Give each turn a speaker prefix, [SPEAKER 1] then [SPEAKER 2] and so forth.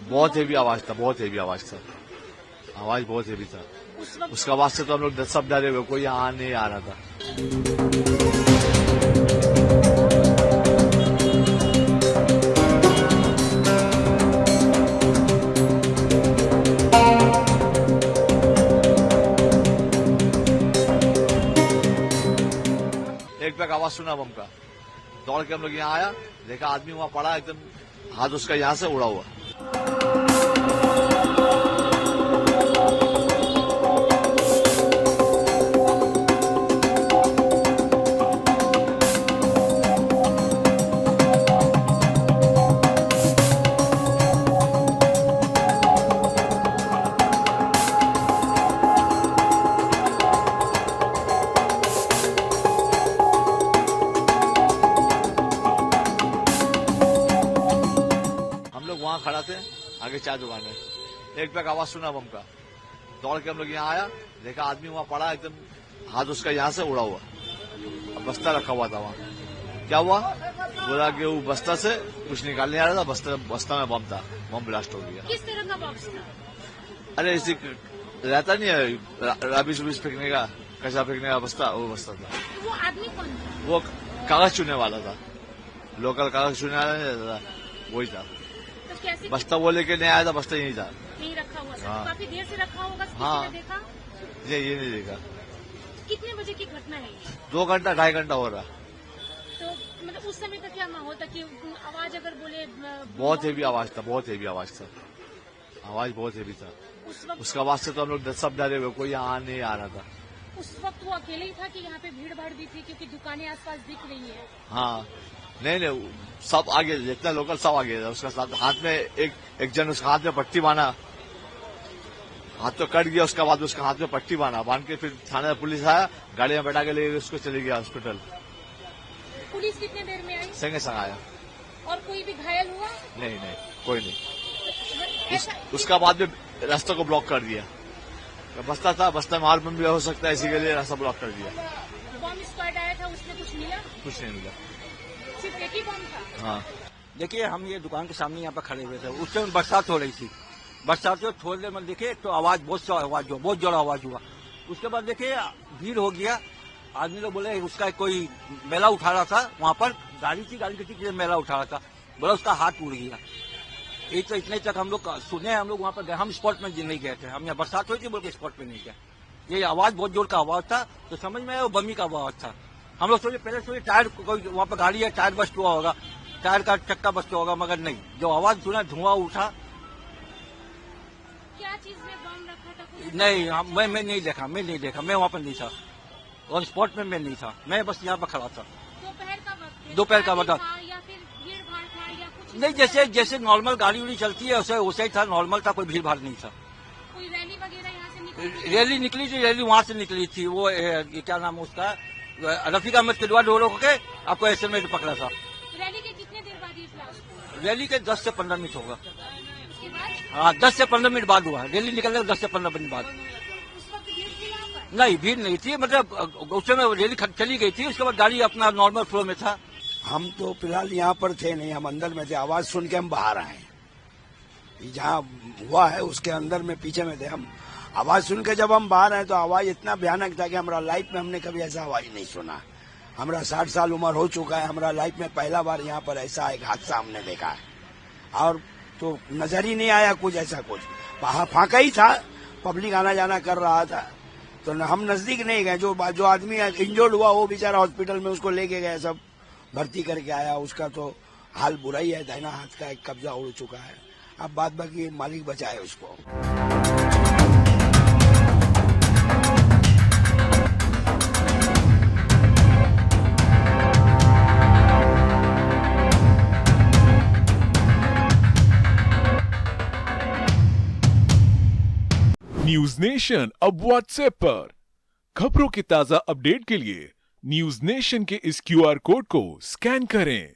[SPEAKER 1] बहुत हेवी आवाज था, बहुत हेवी आवाज था, आवाज बहुत हेवी था। उसका आवाज से तो हम लोग सब डरे हुए, कोई यहाँ नहीं आ रहा था। एक बैग आवाज सुना बम का, दौड़ के हम लोग यहाँ आया, देखा आदमी वहां पड़ा एकदम, हाथ उसका यहाँ से उड़ा हुआ। वहां खड़ा थे, आगे चाय दुकान है, एक बैग आवाज सुना बम का, दौड़ के हम लोग यहाँ आया, देखा आदमी वहां पड़ा एकदम, हाथ उसका यहाँ से उड़ा हुआ, बस्ता रखा हुआ था वहां। क्या हुआ, बोला कि वो बस्ता से कुछ निकालने आ रहा था, बस्ता में बम था, बम ब्लास्ट हो गया।
[SPEAKER 2] किस तरह का बॉक्स था?
[SPEAKER 1] अरे इसी रहता नहीं है रबिश उबिश फेंकने का, कचरा फेंकने का बस्ता, वो बस्ता था।
[SPEAKER 2] वो आदमी कौन था?
[SPEAKER 1] वो कागज चुनने वाला था, लोकल कागज चुनने वाला नहीं रहता था, वही था।
[SPEAKER 2] तो कैसे
[SPEAKER 1] बस्ता वो लेके नहीं आया था, बस्ता यही था,
[SPEAKER 2] नहीं रखा हुआ था?
[SPEAKER 1] हाँ।
[SPEAKER 2] काफी देर से रखा होगा,
[SPEAKER 1] हाँ।
[SPEAKER 2] किसी ने देखा?
[SPEAKER 1] ये नहीं देखा।
[SPEAKER 2] कितने बजे की घटना है ये?
[SPEAKER 1] 2 घंटा 2.5 घंटा हो रहा।
[SPEAKER 2] तो मतलब उस समय का क्या माहौल था कि आवाज अगर बोले
[SPEAKER 1] बहुत हेवी आवाज था, बहुत हेवी आवाज था, आवाज बहुत हेवी था। उसका आवाज से तो हम लोग सब डरे हुए, कोई यहाँ नहीं आ रहा था।
[SPEAKER 2] उस वक्त वो अकेले ही था कि यहाँ पे भीड़ भाड़ भी थी, क्योंकि दुकानें आसपास दिख रही है?
[SPEAKER 1] हाँ, नहीं सब आगे, जितना लोकल सब आगे था। उसका साथ हाथ में एक जन, उसका हाथ में पट्टी बांधा, हाथ तो कट गया, उसके बाद उसका हाथ में पट्टी बांध के फिर थाने में पुलिस आया, गाड़ी में बैठा के ले उसको चले गया हॉस्पिटल।
[SPEAKER 2] पुलिस कितने देर में आई?
[SPEAKER 1] संगे संग आया।
[SPEAKER 2] और कोई भी घायल हुआ?
[SPEAKER 1] नहीं कोई नहीं।
[SPEAKER 2] ऐसा
[SPEAKER 1] उसका बाद में रास्ते को ब्लॉक कर दिया, बस्ता था, बस्ता में बम भी हो सकता है, इसी के लिए रास्ता ब्लॉक कर दिया।
[SPEAKER 2] बम स्क्वाड आया था, उसने कुछ मिला?
[SPEAKER 1] कुछ नहीं मिला,
[SPEAKER 2] सिर्फ एक ही बम था?
[SPEAKER 1] हाँ।
[SPEAKER 3] देखिए, हम ये दुकान के सामने यहाँ पर खड़े हुए थे, उस समय बरसात हो रही थी, बरसात से थोड़ी देर में देखे तो आवाज बहुत जोर आवाज हुआ। उसके बाद देखे भीड़ हो गया, आदमी लोग बोले उसका कोई मेला उठा रहा था, वहाँ पर गाड़ी के पीछे मेला उठा रहा था, बोला उसका हाथ उड़ गया। ये तो इतने तक हम लोग सुने, हम लोग वहाँ पर गए, हम स्पॉट में नहीं गए थे, हम यहाँ बरसात हुई थी बोल के स्पॉट में नहीं गए। ये आवाज बहुत जोर का आवाज था, तो समझ में आया वो बमी का आवाज था। हम लोग पहले टायर, कोई वहाँ पर गाड़ी है, टायर बस्ट हुआ होगा, टायर का चक्का बस्ट होगा, मगर नहीं, जो आवाज सुना, धुआं उठा।
[SPEAKER 2] क्या चीज में बम रखा था?
[SPEAKER 3] नहीं, मैं नहीं देखा, मैं वहाँ पर नहीं था, और स्पॉट में मैं नहीं था, मैं बस यहाँ पर खड़ा था। दोपहर का वक्त
[SPEAKER 2] या फिर भीड़ भाड़ था या कुछ?
[SPEAKER 3] नहीं, जैसे नॉर्मल गाड़ी उड़ी चलती है वैसे ही था, नॉर्मल था, कोई भीड़ भाड़ नहीं था।
[SPEAKER 2] कोई रैली वगैरह यहाँ से निकली?
[SPEAKER 3] रैली निकली थी, रैली वहाँ से निकली थी, वो क्या नाम है उसका, रफीक अहमद के द्वारा डोरों के आपको ऐसे में पकड़ा था।
[SPEAKER 2] रैली के कितने देर बाद ये ब्लास्ट हुआ?
[SPEAKER 3] रैली के 10 से 15 मिनट होगा।
[SPEAKER 2] उसके बाद?
[SPEAKER 3] हाँ, 10 से 15 मिनट बाद हुआ, रैली निकलने के 10 से 15 मिनट बाद।
[SPEAKER 2] उस वक्त भीड़ थी यहाँ पर?
[SPEAKER 3] नहीं, भीड़ नहीं थी, मतलब उस समय रैली चली गई थी, उसके बाद गाड़ी अपना नॉर्मल फ्लो में था।
[SPEAKER 4] हम तो फिलहाल यहाँ पर थे नहीं, हम अंदर में थे, आवाज सुन के हम बाहर आए। जहाँ हुआ है उसके अंदर में पीछे में थे हम। आवाज सुन के जब हम बाहर आए तो आवाज इतना भयानक था कि हमारा लाइफ में हमने कभी ऐसा आवाज नहीं सुना। हमारा 60 साल उम्र हो चुका है, हमारा लाइफ में पहला बार यहाँ पर ऐसा एक हादसा हमने देखा है, और तो नजर ही नहीं आया कुछ ऐसा कुछ, फाका ही था, पब्लिक आना जाना कर रहा था, तो हम नजदीक नहीं गए। जो आदमी इंजर्ड हुआ वो बेचारा हॉस्पिटल में उसको लेके गए, सब भर्ती करके आया, उसका तो हाल बुरा ही है, दाहिना हाथ का एक कब्जा उड़ चुका है, अब बाद बाकी मालिक बचाए उसको।
[SPEAKER 5] न्यूज नेशन अब व्हाट्सएप पर खबरों के ताजा अपडेट के लिए न्यूज नेशन के इस QR कोड को स्कैन करें।